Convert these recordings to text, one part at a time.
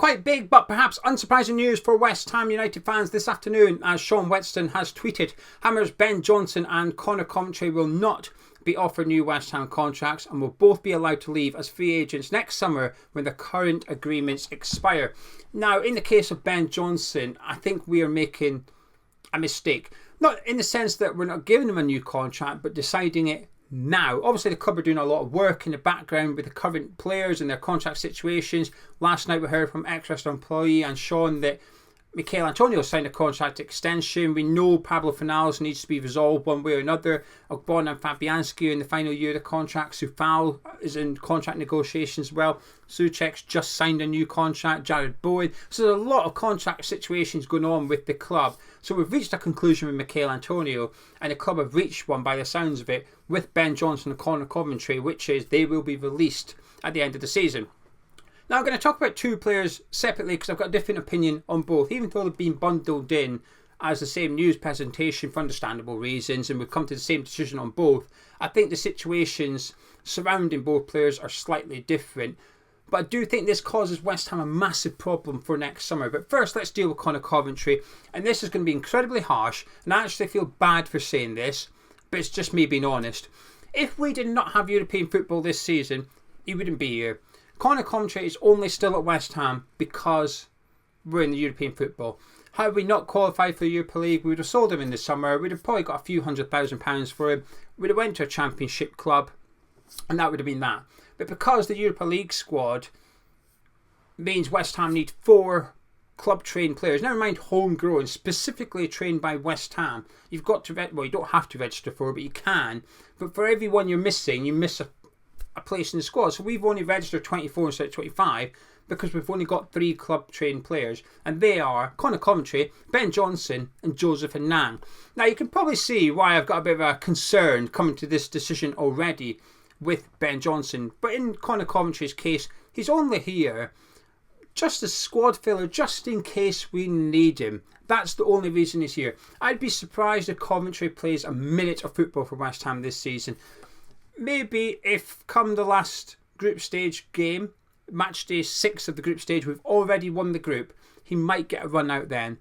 Quite big but perhaps unsurprising news for West Ham United fans this afternoon, as Sean Whetstone has tweeted. Hammers Ben Johnson and Conor Coventry will not be offered new West Ham contracts and will both be allowed to leave as free agents next summer when the current agreements expire. Now, in the case of Ben Johnson, I think we are making a mistake. Not in the sense that we're not giving him a new contract, but deciding it now. Obviously, the club are doing a lot of work in the background with the current players and their contract situations. Last night we heard from ex-Leicester employee and Sean that Michail Antonio signed a contract extension. We know Pablo Fornals needs to be resolved one way or another. Ogbonna and Fabianski are in the final year of the contract. Soufal is in contract negotiations as well. Souček's just signed a new contract. Jared Bowen. So there's a lot of contract situations going on with the club. So we've reached a conclusion with Michail Antonio, and the club have reached one by the sounds of it with Ben Johnson and Conor Coventry, which is they will be released at the end of the season. Now I'm going to talk about two players separately because I've got a different opinion on both, even though they've been bundled in as the same news presentation for understandable reasons, and we've come to the same decision on both. I think the situations surrounding both players are slightly different, but I do think this causes West Ham a massive problem for next summer. But first, let's deal with Conor Coventry, and this is going to be incredibly harsh, and I actually feel bad for saying this, but it's just me being honest. If we did not have European football this season, he wouldn't be here. Conor Coventry is only still at West Ham because we're in the European football. Had we not qualified for the Europa League, we would have sold him in the summer. We'd have probably got a few £100,000 for him. We'd have went to a championship club, and that would have been that. But because the Europa League squad means West Ham need 4 club-trained players, never mind homegrown, specifically trained by West Ham. You've got to, well, you don't have to register for it, but you can. But for every one you're missing, you miss a place in the squad. So we've only registered 24 instead of 25 because we've only got 3 club trained players, and they are Conor Coventry, Ben Johnson and Joseph Anang. Now you can probably see why I've got a bit of a concern coming to this decision already with Ben Johnson, but in Conor Coventry's case, he's only here just as squad filler, just in case we need him. That's the only reason he's here. I'd be surprised if Coventry plays a minute of football for West Ham this season. Maybe if come the last group stage game, match day 6 of the group stage, we've already won the group, he might get a run out then.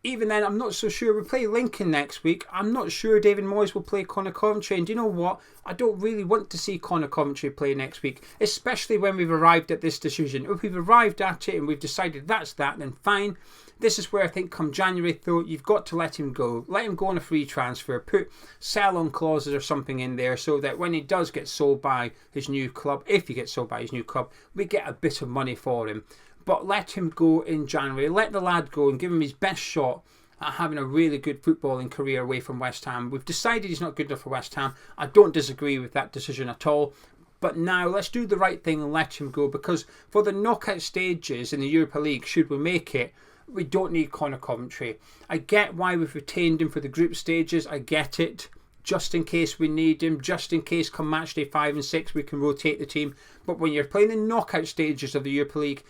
Even then, I'm not so sure. We play Lincoln next week. I'm not sure David Moyes will play Conor Coventry. And do you know what? I don't really want to see Conor Coventry play next week, especially when we've arrived at this decision. If we've arrived at it and we've decided that's that, then fine. This is where I think come January, though, you've got to let him go. Let him go on a free transfer. Put sell-on clauses or something in there so that when he does get sold by his new club, if he gets sold by his new club, we get a bit of money for him. But let him go in January. Let the lad go and give him his best shot at having a really good footballing career away from West Ham. We've decided he's not good enough for West Ham. I don't disagree with that decision at all. But now let's do the right thing and let him go, because for the knockout stages in the Europa League, should we make it, we don't need Conor Coventry. I get why we've retained him for the group stages. I get it. Just in case we need him, just in case come match day 5 and 6 we can rotate the team. But when you're playing the knockout stages of the Europa League,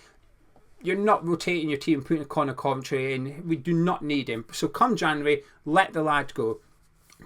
you're not rotating your team, putting a Conor Coventry in. We do not need him. So come January, let the lad go.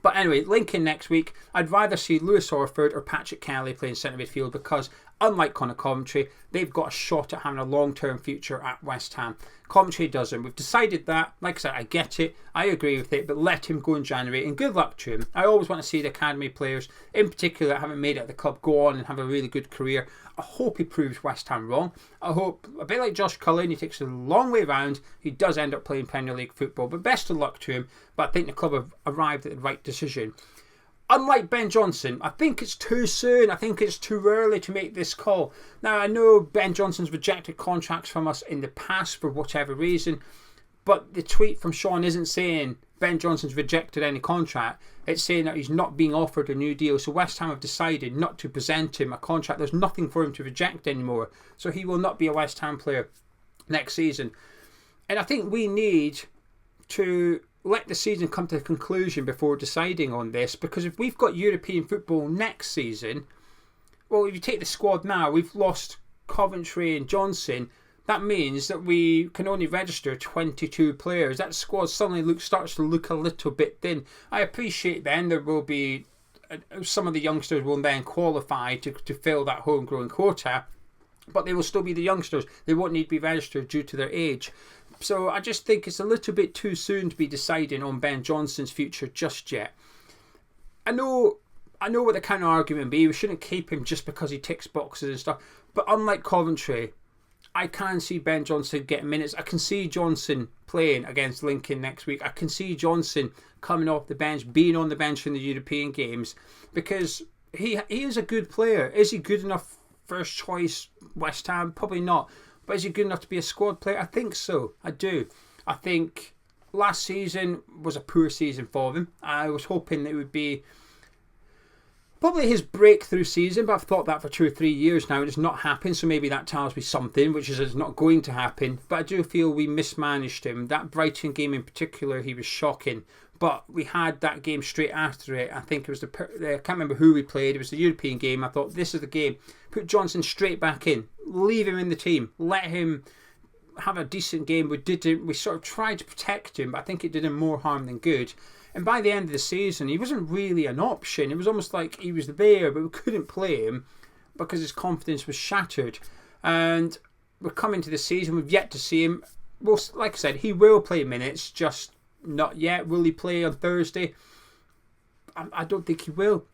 But anyway, Lincoln next week, I'd rather see Lewis Orford or Patrick Kelly playing centre midfield, because unlike Conor Coventry, they've got a shot at having a long-term future at West Ham. Coventry doesn't. We've decided that. Like I said, I get it. I agree with it, but let him go in January, and good luck to him. I always want to see the academy players, in particular that haven't made it at the club, go on and have a really good career. I hope he proves West Ham wrong. I hope, a bit like Josh Cullen, he takes a long way around. He does end up playing Premier League football, but best of luck to him. But I think the club have arrived at the right decision. Unlike Ben Johnson, I think it's too soon. I think it's too early to make this call. Now, I know Ben Johnson's rejected contracts from us in the past for whatever reason, but the tweet from Sean isn't saying Ben Johnson's rejected any contract. It's saying that he's not being offered a new deal. So West Ham have decided not to present him a contract. There's nothing for him to reject anymore. So he will not be a West Ham player next season. And I think we need to let the season come to a conclusion before deciding on this, because if we've got European football next season, well, if you take the squad now, we've lost Coventry and Johnson. That means that we can only register 22 players. That squad suddenly starts to look a little bit thin. I appreciate then there will be some of the youngsters will then qualify to fill that homegrown quota. but they will still be the youngsters. They won't need to be registered due to their age. So I just think it's a little bit too soon to be deciding on Ben Johnson's future just yet. I know what the counter argument would be. We shouldn't keep him just because he ticks boxes and stuff. But unlike Coventry, I can see Ben Johnson getting minutes. I can see Johnson playing against Lincoln next week. I can see Johnson coming off the bench, being on the bench in the European games, because he is a good player. Is he good enough first choice West Ham? Probably not. But is he good enough to be a squad player? I think so. I do. I think last season was a poor season for him. I was hoping that it would be probably his breakthrough season, but I've thought that for 2 or 3 years now. It has not happened, so maybe that tells me something, which is it's not going to happen. But I do feel we mismanaged him. That Brighton game in particular, he was shocking. But we had that game straight after it. I think it was I can't remember who we played. It was the European game. I thought, this is the game. Put Johnson straight back in. Leave him in the team. Let him have a decent game. We sort of tried to protect him, but I think it did him more harm than good. And by the end of the season, he wasn't really an option. It was almost like he was there, but we couldn't play him because his confidence was shattered. And we're coming to the season. We've yet to see him. Well, like I said, he will play minutes, just not yet. Will he play on Thursday? I don't think he will.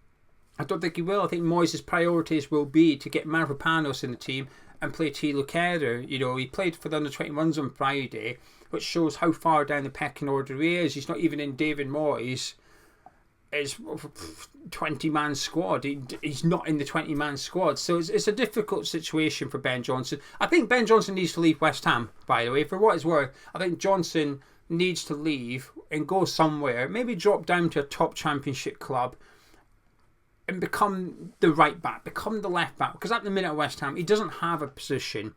I think Moyes' priorities will be to get Mavropanos in the team and play Thilo Kehrer. You know, he played for the under-21s on Friday, which shows how far down the pecking order he is. He's not even in David Moyes' 20-man squad. He's not in the 20-man squad. So it's a difficult situation for Ben Johnson. I think Ben Johnson needs to leave West Ham, by the way. For what it's worth, I think Johnson needs to leave and go somewhere. Maybe drop down to a top championship club and become the right back, become the left back. Because at the minute at West Ham, he doesn't have a position.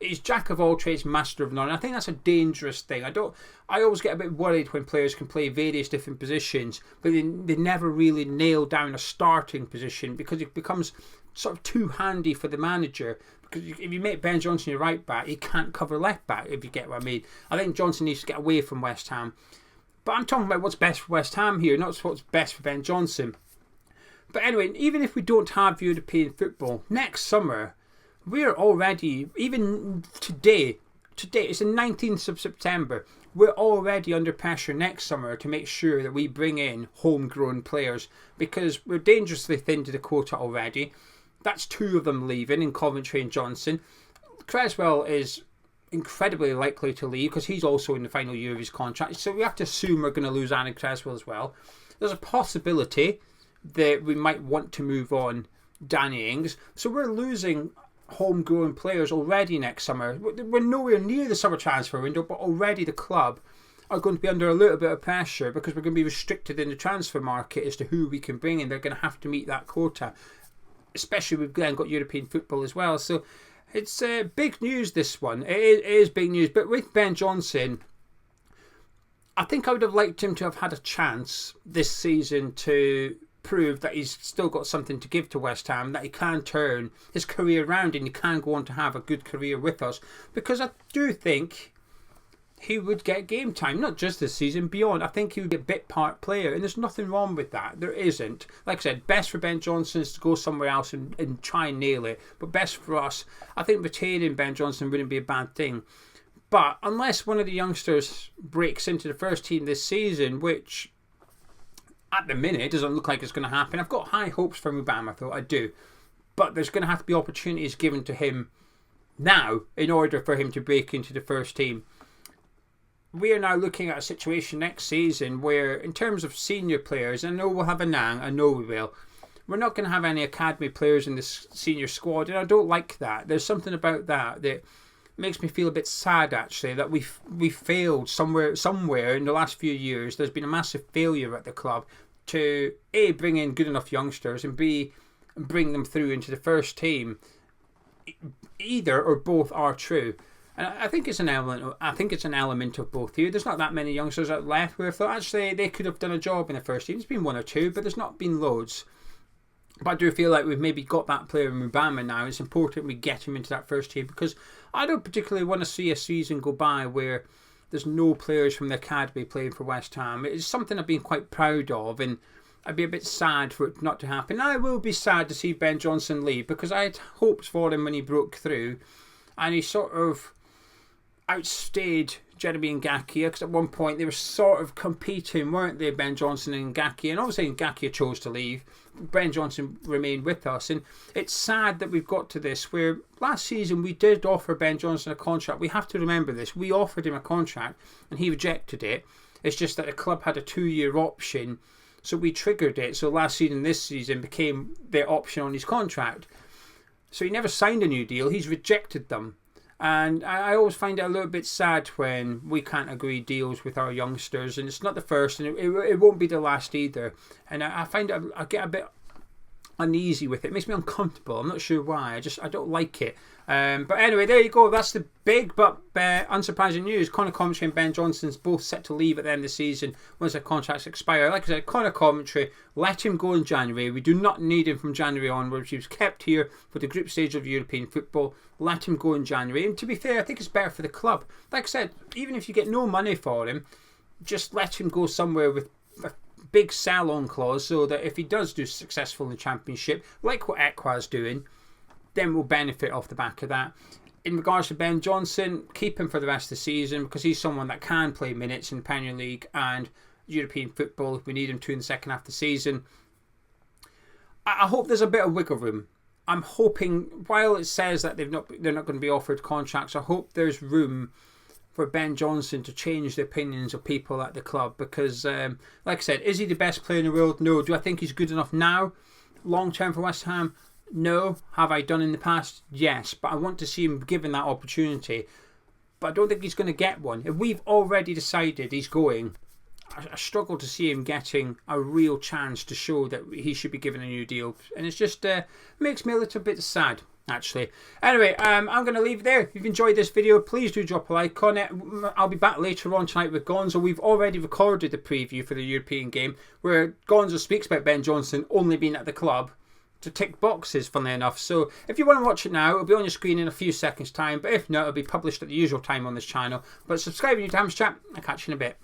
He's jack of all trades, master of none. I think that's a dangerous thing. I always get a bit worried when players can play various different positions, but they never really nail down a starting position because it becomes sort of too handy for the manager. Because if you make Ben Johnson your right back, he can't cover left back, if you get what I mean. I think Johnson needs to get away from West Ham. But I'm talking about what's best for West Ham here, not what's best for Ben Johnson. But anyway, even if we don't have European football, next summer, we're already, even today, it's the 19th of September, we're already under pressure next summer to make sure that we bring in homegrown players because we're dangerously thin to the quota already. That's 2 of them leaving in Coventry and Johnson. Cresswell is incredibly likely to leave because he's also in the final year of his contract. So we have to assume we're going to lose Aaron Cresswell as well. There's a possibility that we might want to move on Danny Ings. So we're losing homegrown players already next summer. We're nowhere near the summer transfer window, but already the club are going to be under a little bit of pressure because we're going to be restricted in the transfer market as to who we can bring in. They're going to have to meet that quota, especially we've then got European football as well. So it's big news, this one. It is big news. But with Ben Johnson, I think I would have liked him to have had a chance this season to prove that he's still got something to give to West Ham, that he can turn his career around and he can go on to have a good career with us, because I do think he would get game time, not just this season, beyond. I think he would be a bit part player, and there's nothing wrong with that. There isn't. Like I said, best for Ben Johnson is to go somewhere else and try and nail it, but best for us, I think retaining Ben Johnson wouldn't be a bad thing. But unless one of the youngsters breaks into the first team this season, which at the minute it doesn't look like it's going to happen. I've got high hopes for Mubama, though, I do. But there's going to have to be opportunities given to him now in order for him to break into the first team. We are now looking at a situation next season where, in terms of senior players, I know we'll have a Nang, I know we will. We're not going to have any academy players in this senior squad, and I don't like that. There's something about that makes me feel a bit sad, actually, that we failed somewhere in the last few years. There's been a massive failure at the club to A, bring in good enough youngsters, and B, bring them through into the first team. Either or both are true. And I think it's an element of both here. There's not that many youngsters that left where I thought actually they could have done a job in the first team. There's been 1 or 2, but there's not been loads. But I do feel like we've maybe got that player in Mubama now. It's important we get him into that first team, because I don't particularly want to see a season go by where there's no players from the academy playing for West Ham. It's something I've been quite proud of, and I'd be a bit sad for it not to happen. I will be sad to see Ben Johnson leave, because I had hopes for him when he broke through, and he sort of outstayed Jeremy Ngakia, because at one point they were sort of competing, weren't they, Ben Johnson and Ngakia? And obviously Ngakia chose to leave. Ben Johnson remained with us, and it's sad that we've got to this where last season we did offer Ben Johnson a contract. We have to remember this. We offered him a contract and he rejected it. It's just that the club had a 2-year option, so we triggered it. So last season, this season became their option on his contract. So he never signed a new deal. He's rejected them. And I always find it a little bit sad when we can't agree deals with our youngsters. And it's not the first, and it won't be the last either. And I find I get a bit uneasy with it. It makes me uncomfortable. I'm not sure why. I don't like it. But anyway, there you go. That's the big but unsurprising news. Conor Coventry and Ben Johnson's both set to leave at the end of the season once their contracts expire. Like I said, Conor Coventry, let him go in January. We do not need him from January onwards. He was kept here for the group stage of European football. Let him go in January. And to be fair, I think it's better for the club. Like I said, even if you get no money for him, just let him go somewhere with a big sell-on clause, so that if he does do successful in the Championship, like what Ekwa's doing, then we'll benefit off the back of that. In regards to Ben Johnson, keep him for the rest of the season, because he's someone that can play minutes in Premier League and European football if we need him to in the second half of the season. I hope there's a bit of wiggle room. I'm hoping, while it says that they're not going to be offered contracts, I hope there's room for Ben Johnson to change the opinions of people at the club, because like I said, is he the best player in the world? No. Do I think he's good enough now, long term, for West Ham? No. Have I done in the past? Yes. But I want to see him given that opportunity. But I don't think he's going to get one. If we've already decided he's going, I struggle to see him getting a real chance to show that he should be given a new deal. And it's just makes me a little bit sad, actually. Anyway, I'm going to leave it there. If you've enjoyed this video, please do drop a like on it. I'll be back later on tonight with Gonzo. We've already recorded the preview for the European game, where Gonzo speaks about Ben Johnson only being at the club to tick boxes, funnily enough. So if you want to watch it now, it'll be on your screen in a few seconds time, but if not, it'll be published at the usual time on this channel. But subscribe to Ham's Chat. I'll catch you in a bit.